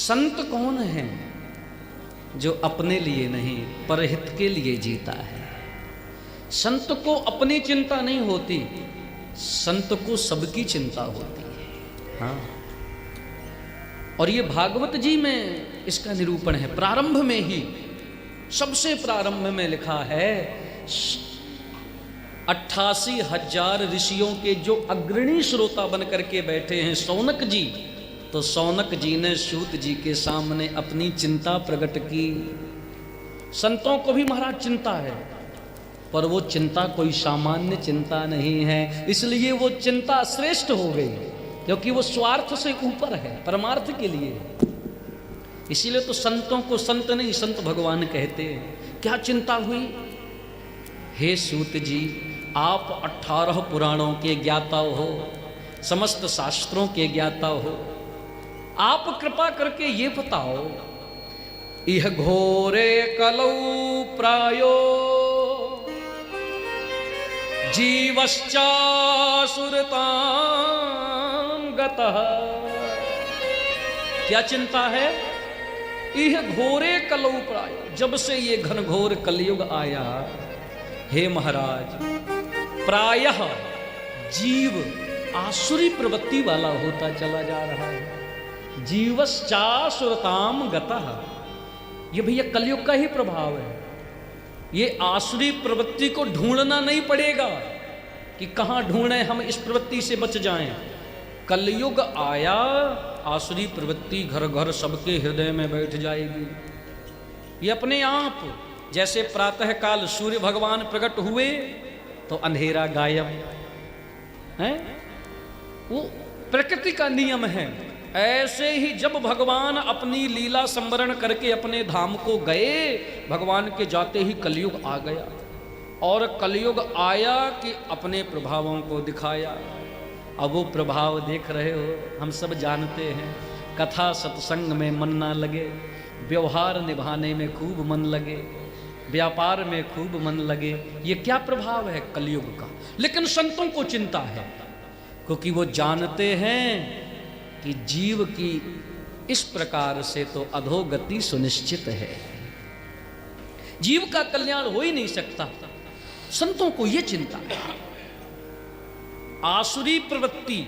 संत कौन है जो अपने लिए नहीं परहित के लिए जीता है। संत को अपनी चिंता नहीं होती, संत को सबकी चिंता होती है। हाँ, और ये भागवत जी में इसका निरूपण है। प्रारंभ में ही, सबसे प्रारंभ में लिखा है 88,000 ऋषियों के जो अग्रणी श्रोता बन करके बैठे हैं शौनक जी, तो शौनक जी ने सूत जी के सामने अपनी चिंता प्रकट की। संतों को भी महाराज चिंता है, पर वो चिंता कोई सामान्य चिंता नहीं है, इसलिए वो चिंता श्रेष्ठ हो गई, क्योंकि वो स्वार्थ से ऊपर है, परमार्थ के लिए। इसीलिए तो संतों को संत नहीं संत भगवान कहते हैं। क्या चिंता हुई? हे सूत जी, आप 18 पुराणों के ज्ञाता हो, समस्त शास्त्रों के ज्ञाता हो, आप कृपा करके ये बताओ, यह घोरे कलौ प्रायो जीवश्चासुरतां गतः। क्या चिंता है? यह घोरे कलौ प्रायो, जब से ये घनघोर कलयुग आया, हे महाराज, प्रायः जीव आसुरी प्रवृत्ति वाला होता चला जा रहा है। जीवश्चासुरतां गतः, ये भैया कलयुग का ही प्रभाव है। ये आसुरी प्रवृत्ति को ढूंढना नहीं पड़ेगा कि कहाँ ढूंढें हम इस प्रवृत्ति से बच जाएं। कलयुग आया, आसुरी प्रवृत्ति घर घर सबके हृदय में बैठ जाएगी। ये अपने आप, जैसे प्रातः काल सूर्य भगवान प्रकट हुए तो अंधेरा गायब है, वो प्रकृति का नियम है। ऐसे ही जब भगवान अपनी लीला संवरण करके अपने धाम को गए, भगवान के जाते ही कलयुग आ गया, और कलयुग आया कि अपने प्रभावों को दिखाया। अब वो प्रभाव देख रहे हो, हम सब जानते हैं। कथा सत्संग में मन ना लगे, व्यवहार निभाने में खूब मन लगे, व्यापार में खूब मन लगे, ये क्या प्रभाव है कलयुग का। लेकिन संतों को चिंता है, क्योंकि वो जानते हैं कि जीव की इस प्रकार से तो अधोगति सुनिश्चित है, जीव का कल्याण हो ही नहीं सकता। संतों को यह चिंता है। आसुरी प्रवृत्ति,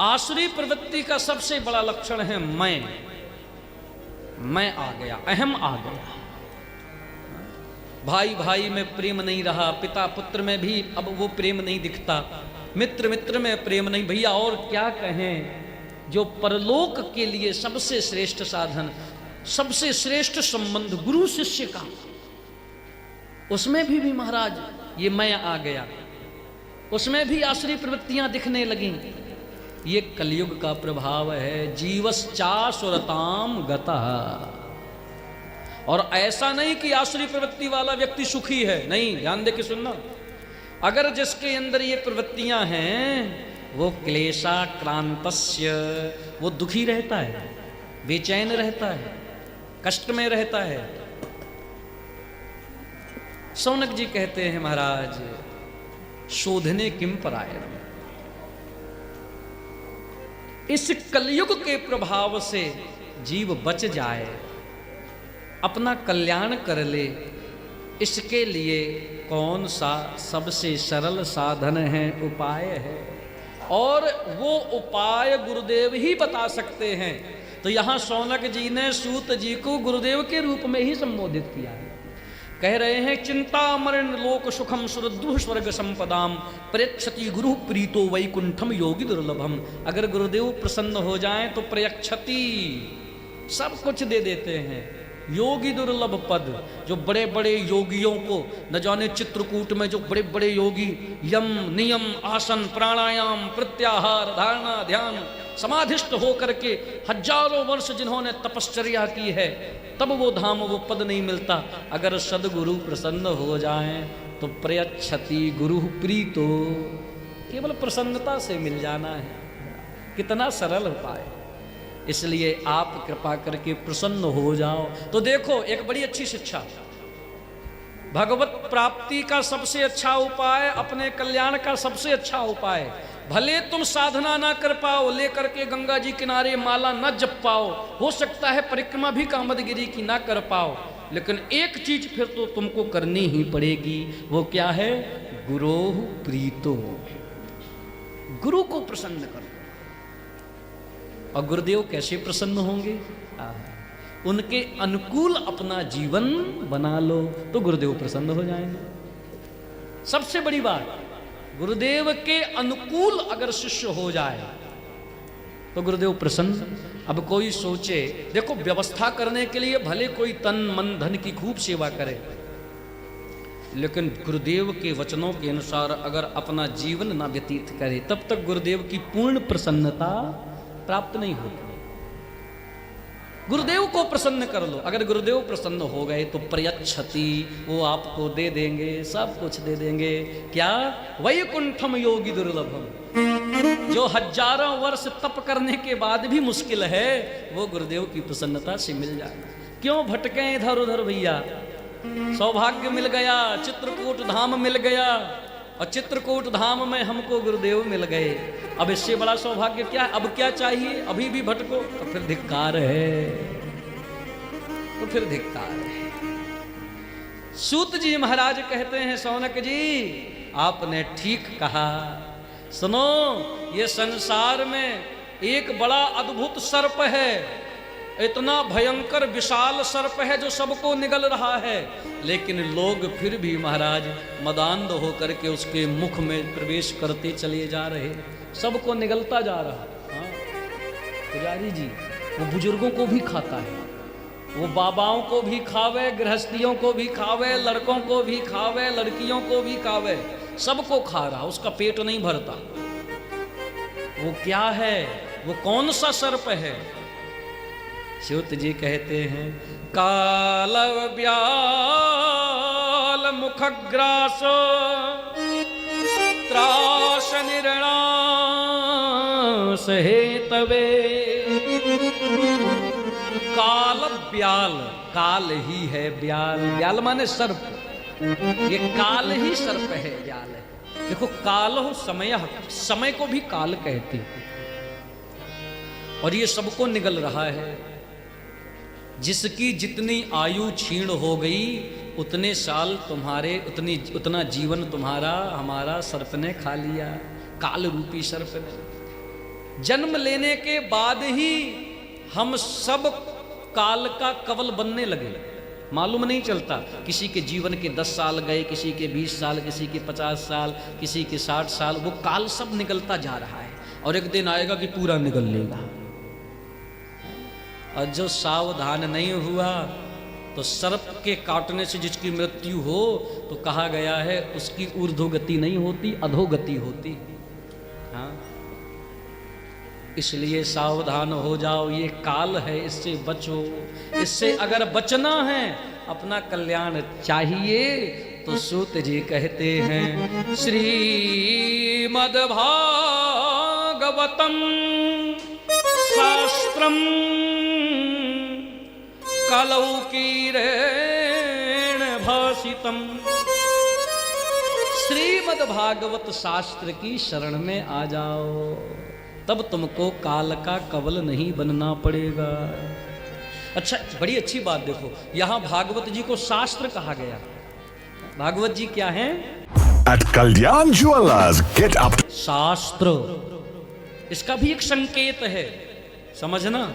आसुरी प्रवृत्ति का सबसे बड़ा लक्षण है मैं आ गया, अहम आ गया। भाई भाई में प्रेम नहीं रहा, पिता पुत्र में भी अब वो प्रेम नहीं दिखता, मित्र मित्र में प्रेम नहीं। भैया और क्या कहें, जो परलोक के लिए सबसे श्रेष्ठ साधन, सबसे श्रेष्ठ संबंध गुरु शिष्य का, उसमें भी महाराज ये मैं आ गया, उसमें भी आसुरी प्रवृत्तियां दिखने लगी। ये कलयुग का प्रभाव है। जीवश्चासुरतां गतः। और ऐसा नहीं कि आसुरी प्रवृत्ति वाला व्यक्ति सुखी है, नहीं, ध्यान दे के सुनना। अगर जिसके अंदर ये प्रवृत्तियां हैं, वो क्लेशाक्रांतस्य, वो दुखी रहता है, बेचैन रहता है, कष्ट में रहता है। शौनक जी कहते हैं, महाराज शोधने किम परायण, इस कलयुग के प्रभाव से जीव बच जाए, अपना कल्याण कर ले, इसके लिए कौन सा सबसे सरल साधन है, उपाय है। और वो उपाय गुरुदेव ही बता सकते हैं। तो यहाँ शौनक जी ने सूत जी को गुरुदेव के रूप में ही संबोधित किया है। कह रहे हैं, चिंता मरण लोक सुखम सुरद्रुह स्वर्ग संपदाम प्रयच्छति गुरु प्रीतो वैकुंठम योगी दुर्लभम। अगर गुरुदेव प्रसन्न हो जाएं तो प्रयच्छति, सब कुछ दे देते हैं। योगी दुर्लभ पद, जो बड़े बड़े योगियों को, न जाने चित्रकूट में जो बड़े बड़े योगी यम नियम आसन प्राणायाम प्रत्याहार धारणा ध्यान समाधिष्ट होकर के हजारों वर्ष जिन्होंने तपश्चर्या की है, तब वो धाम वो पद नहीं मिलता। अगर सदगुरु प्रसन्न हो जाएं तो प्रयच्छति गुरु प्रीतो, केवल प्रसन्नता से मिल जाना है। कितना सरल उपाय। इसलिए आप कृपा करके प्रसन्न हो जाओ। तो देखो, एक बड़ी अच्छी शिक्षा, भगवत प्राप्ति का सबसे अच्छा उपाय, अपने कल्याण का सबसे अच्छा उपाय भले तुम साधना ना कर पाओ, लेकर के गंगा जी किनारे माला न जप पाओ, हो सकता है परिक्रमा भी कामदगिरी की ना कर पाओ, लेकिन एक चीज फिर तो तुमको करनी ही पड़ेगी। वो क्या है? गुरोः प्रीतो, गुरु को प्रसन्न करो। और गुरुदेव कैसे प्रसन्न होंगे? उनके अनुकूल अपना जीवन बना लो तो गुरुदेव प्रसन्न हो जाएंगे। सबसे बड़ी बात, गुरुदेव के अनुकूल अगर शिष्य हो जाए तो गुरुदेव प्रसन्न। अब कोई सोचे, देखो व्यवस्था करने के लिए भले कोई तन मन धन की खूब सेवा करे, लेकिन गुरुदेव के वचनों के अनुसार अगर अपना जीवन ना व्यतीत करे तब तक गुरुदेव की पूर्ण प्रसन्नता प्राप्त नहीं होती। गुरुदेव को प्रसन्न कर लो। अगर गुरुदेव प्रसन्न हो गए तो प्रयच्छति, वो आपको दे देंगे, सब कुछ दे देंगे। क्या? वैकुंठम योगी दुर्लभम, जो हजारों वर्ष तप करने के बाद भी मुश्किल है, वो गुरुदेव की प्रसन्नता से मिल जाए। क्यों भटके इधर उधर भैया? सौभाग्य मिल गया, चित्रकूट धाम मिल गया, और चित्रकूट धाम में हमको गुरुदेव मिल गए। अब इससे बड़ा सौभाग्य क्या है? अब क्या चाहिए? अभी भी भटको तो फिर धिक्कार है, तो फिर धिक्कार है। सूत जी महाराज कहते हैं, सौनक जी आपने ठीक कहा। सुनो, ये संसार में एक बड़ा अद्भुत सर्प है, इतना भयंकर विशाल सर्प है जो सबको निगल रहा है, लेकिन लोग फिर भी महाराज मदान्ध होकर के उसके मुख में प्रवेश करते चले जा रहे, सबको निगलता जा रहा। हाँ पुजारी जी, वो बुजुर्गों को भी खाता है, वो बाबाओं को भी खावे, गृहस्थियों को भी खावे, लड़कों को भी खावे, लड़कियों को भी खावे, सबको खा रहा, उसका पेट नहीं भरता। वो क्या है? वो कौन सा सर्प है? सूत जी कहते हैं, कालव ब्याल मुखग्रास त्रास निर्णास हेतवे। काल ब्याल, काल ही है ब्याल, ब्याल माने सर्प, ये काल ही सर्प है, ब्याल है। देखो, काल हो समय, समय को भी काल कहते हैं, और ये सबको निगल रहा है। जिसकी जितनी आयु क्षीण हो गई, उतने साल तुम्हारे, उतना जीवन तुम्हारा हमारा सर्प ने खा लिया, काल रूपी सर्प ने। जन्म लेने के बाद ही हम सब काल का कवल बनने लगे, मालूम नहीं चलता। किसी के जीवन के 10 साल गए, किसी के 20 साल, किसी के 50 साल, किसी के 60 साल, वो काल सब निकलता जा रहा है, और एक दिन आएगा कि पूरा निकल लेगा। और जो सावधान नहीं हुआ तो सर्प के काटने से जिसकी मृत्यु हो तो कहा गया है उसकी ऊर्ध्वगति नहीं होती, अधोगति होती। हाँ, इसलिए सावधान हो जाओ, ये काल है, इससे बचो। इससे अगर बचना है, अपना कल्याण चाहिए, तो सूत जी कहते हैं, श्रीमद् भागवतम शास्त्रम कलौकीरेण भाषितम। श्रीमद् भागवत शास्त्र की शरण में आ जाओ, तब तुमको काल का कवल नहीं बनना पड़ेगा। अच्छा, बड़ी अच्छी बात देखो, यहां भागवत जी को शास्त्र कहा गया। भागवत जी क्या है? At Kalyan Jewelers, get up. शास्त्र, इसका भी एक संकेत है, समझना।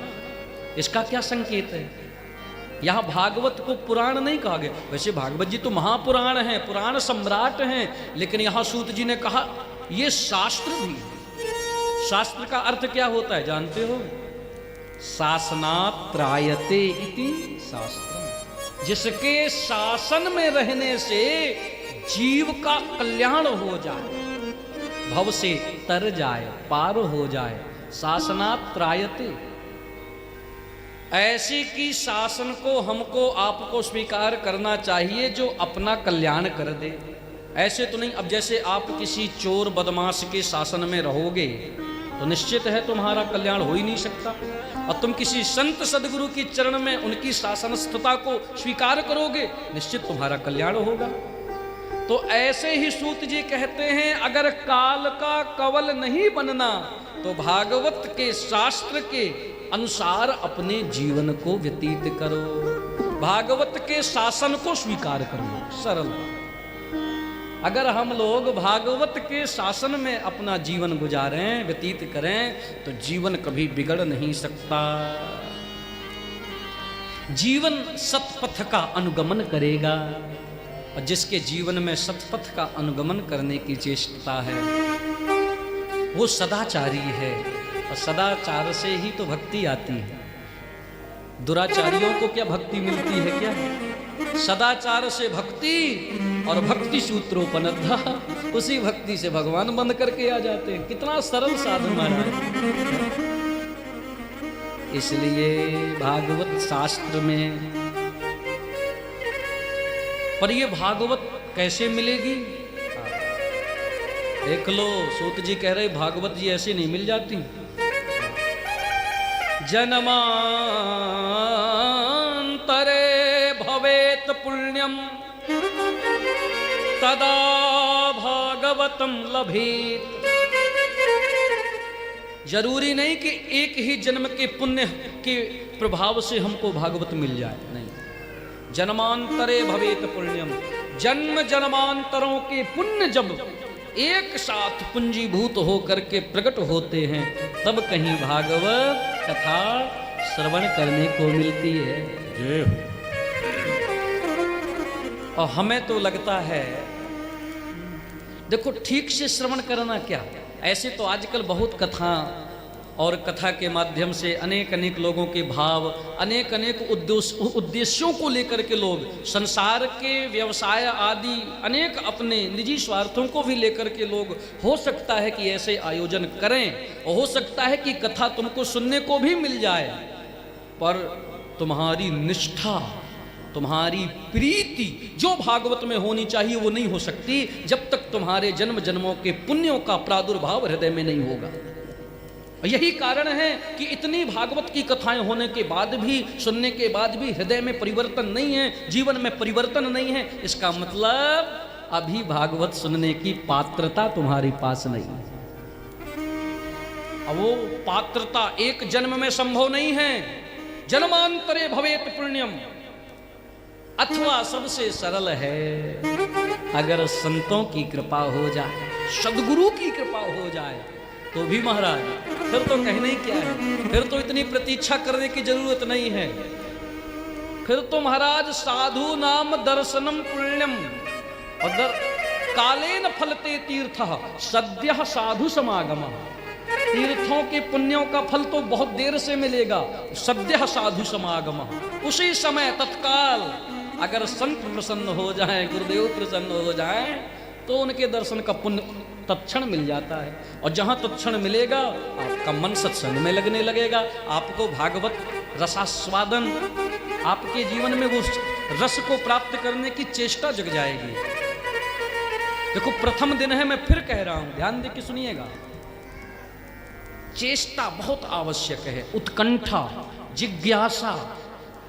इसका क्या संकेत है? यहां भागवत को पुराण नहीं कहा गया। वैसे भागवत जी तो महापुराण हैं, पुराण सम्राट हैं, लेकिन यहां सूत जी ने कहा ये शास्त्र भी है। शास्त्र का अर्थ क्या होता है जानते हो? शासनात् त्रायते इति शास्त्रम, जिसके शासन में रहने से जीव का कल्याण हो जाए, भव से तर जाए, पार हो जाए। शासनात् त्रायते, ऐसे की शासन को हमको आपको स्वीकार करना चाहिए जो अपना कल्याण कर दे। ऐसे तो नहीं, अब जैसे आप किसी चोर बदमाश के शासन में रहोगे तो निश्चित है तुम्हारा कल्याण हो ही नहीं सकता, और तुम किसी संत सदगुरु की चरण में उनकी शासनस्थता को स्वीकार करोगे, निश्चित तुम्हारा कल्याण होगा। तो ऐसे ही सूत जी कहते हैं, अगर काल का कवल नहीं बनना तो भागवत के शास्त्र के अनुसार अपने जीवन को व्यतीत करो, भागवत के शासन को स्वीकार करो। सरल। अगर हम लोग भागवत के शासन में अपना जीवन गुजारें, व्यतीत करें, तो जीवन कभी बिगड़ नहीं सकता। जीवन सतपथ का अनुगमन करेगा, और जिसके जीवन में सतपथ का अनुगमन करने की चेष्टा है वो सदाचारी है, और सदाचार से ही तो भक्ति आती है। दुराचारियों को क्या भक्ति मिलती है क्या? सदाचार से भक्ति, और भक्ति सूत्रोपनद्धा, उसी भक्ति से भगवान बंद करके आ जाते हैं। कितना सरल साधन महाराज। इसलिए भागवत शास्त्र में, पर ये भागवत कैसे मिलेगी? देख लो, सूत जी कह रहे भागवत जी ऐसे नहीं मिल जाती। जन्मांतरे भवेत पुण्यम तदा भागवतम लभेत। जरूरी नहीं कि एक ही जन्म के पुण्य के प्रभाव से हमको भागवत मिल जाए, नहीं। जन्मांतरे भवेत पुण्यम, जन्म जन्मांतरों के पुण्य जब एक साथ पूंजीभूत होकर के प्रकट होते हैं, तब कहीं भागवत कथा श्रवण करने को मिलती है। और हमें तो लगता है, देखो ठीक से श्रवण करना क्या, ऐसे तो आजकल बहुत कथा और कथा के माध्यम से अनेक अनेक लोगों के भाव, अनेक अनेक उद्देश्यों को लेकर के लोग संसार के व्यवसाय आदि अनेक अपने निजी स्वार्थों को भी लेकर के लोग, हो सकता है कि ऐसे आयोजन करें, और हो सकता है कि कथा तुमको सुनने को भी मिल जाए, पर तुम्हारी निष्ठा, तुम्हारी प्रीति जो भागवत में होनी चाहिए वो नहीं हो सकती जब तक तुम्हारे जन्म जन्मों के पुण्यों का प्रादुर्भाव हृदय में नहीं होगा। यही कारण है कि इतनी भागवत की कथाएं होने के बाद भी, सुनने के बाद भी हृदय में परिवर्तन नहीं है, जीवन में परिवर्तन नहीं है। इसका मतलब अभी भागवत सुनने की पात्रता तुम्हारे पास नहीं है। अब वो पात्रता एक जन्म में संभव नहीं है। जन्मांतरे भवेत पुण्यम, अथवा सबसे सरल है, अगर संतों की कृपा हो जाए, सदगुरु की कृपा हो जाए, तो भी महाराज फिर तो कहने ही क्या है, फिर तो इतनी प्रतीक्षा करने की जरूरत नहीं है। फिर तो महाराज साधु नाम दर्शनम पुण्यम, और कालेन फलते तीर्थ सद्यः साधु समागम। तीर्थों के पुण्यों का फल तो बहुत देर से मिलेगा, सद्यः साधु समागम, उसी समय तत्काल अगर संत प्रसन्न हो जाए, गुरुदेव प्रसन्न हो जाए, तो उनके दर्शन का पुण्य तत्क्षण मिल जाता है। और जहाँ तत्क्षण मिलेगा आपका मन सत्संग में लगने लगेगा, आपको भागवत रसास्वादन, आपके जीवन में वो रस को प्राप्त करने की चेष्टा जग जाएगी। देखो प्रथम दिन है, मैं फिर कह रहा हूं, ध्यान दे के सुनिएगा। चेष्टा बहुत आवश्यक है, उत्कंठा, जिज्ञासा,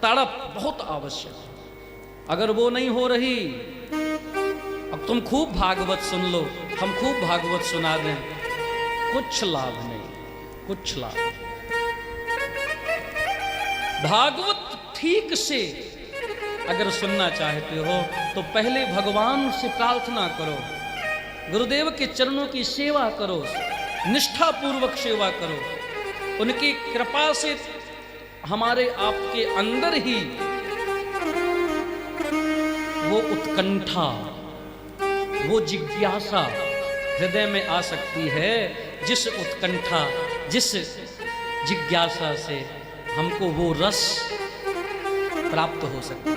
तड़प बहुत आवश्यक है। अगर वो नहीं हो रही, अब तुम खूब भागवत सुन लो, हम खूब भागवत सुना दें, कुछ लाभ नहीं, कुछ लाभ नहीं। भागवत ठीक से अगर सुनना चाहते हो तो पहले भगवान से प्रार्थना करो, गुरुदेव के चरणों की सेवा करो, निष्ठा पूर्वक सेवा करो। उनकी कृपा से हमारे आपके अंदर ही वो उत्कंठा, वो जिज्ञासा हृदय में आ सकती है, जिस उत्कंठा, जिस जिज्ञासा से हमको वो रस प्राप्त हो सकता है।